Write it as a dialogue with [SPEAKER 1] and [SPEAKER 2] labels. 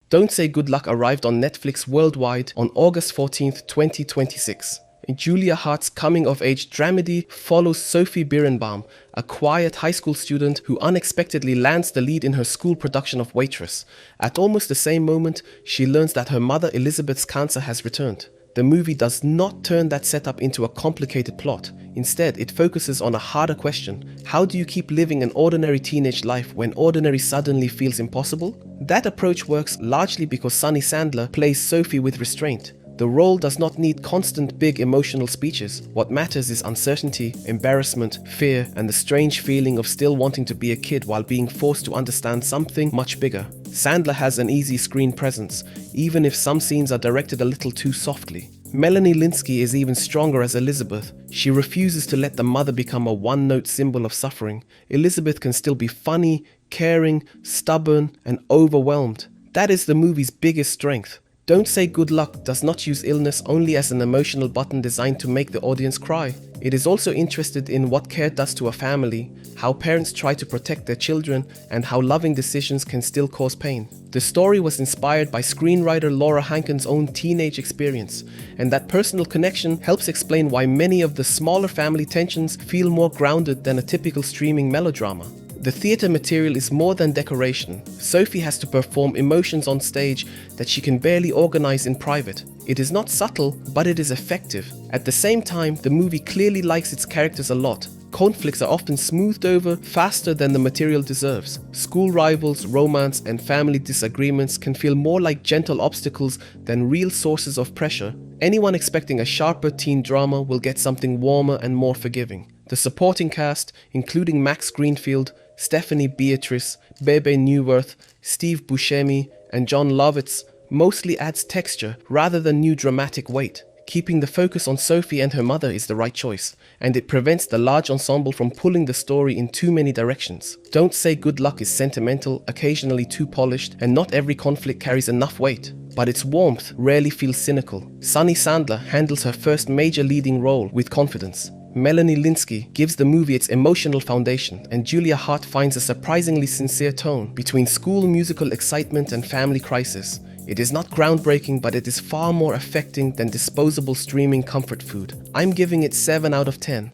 [SPEAKER 1] Don't Say Good Luck arrived on Netflix worldwide on August 14th, 2026. Julia Hart's coming-of-age dramedy follows Sophie Birenbaum, a quiet high school student who unexpectedly lands the lead in her school production of Waitress. At almost the same moment, she learns that her mother Elizabeth's cancer has returned. The movie does not turn that setup into a complicated plot. Instead, it focuses on a harder question. How do you keep living an ordinary teenage life when ordinary suddenly feels impossible? That approach works largely because Sandler plays Sophie with restraint. The role does not need constant big emotional speeches. What matters is uncertainty, embarrassment, fear, and the strange feeling of still wanting to be a kid while being forced to understand something much bigger. Sandler has an easy screen presence, even if some scenes are directed a little too softly. Melanie Lynskey is even stronger as Elizabeth. She refuses to let the mother become a one-note symbol of suffering. Elizabeth can still be funny, caring, stubborn, and overwhelmed. That is the movie's biggest strength. Don't Say Good Luck does not use illness only as an emotional button designed to make the audience cry. It is also interested in what care does to a family, how parents try to protect their children, and how loving decisions can still cause pain. The story was inspired by screenwriter Laura Hankin's own teenage experience, and that personal connection helps explain why many of the smaller family tensions feel more grounded than a typical streaming melodrama. The theatre material is more than decoration. Sophie has to perform emotions on stage that she can barely organize in private. It is not subtle, but it is effective. At the same time, the movie clearly likes its characters a lot. Conflicts are often smoothed over faster than the material deserves. School rivals, romance, and family disagreements can feel more like gentle obstacles than real sources of pressure. Anyone expecting a sharper teen drama will get something warmer and more forgiving. The supporting cast, including Max Greenfield, Stephanie Beatriz, Bebe Neuwirth, Steve Buscemi, and Jon Lovitz, mostly adds texture rather than new dramatic weight. Keeping the focus on Sophie and her mother is the right choice, and it prevents the large ensemble from pulling the story in too many directions. Don't Say Good Luck is sentimental, occasionally too polished, and not every conflict carries enough weight. But its warmth rarely feels cynical. Sunny Sandler handles her first major leading role with confidence. Melanie Lynskey gives the movie its emotional foundation, and Julia Hart finds a surprisingly sincere tone between school musical excitement and family crisis. It is not groundbreaking, but it is far more affecting than disposable streaming comfort food. I'm giving it 7 out of 10.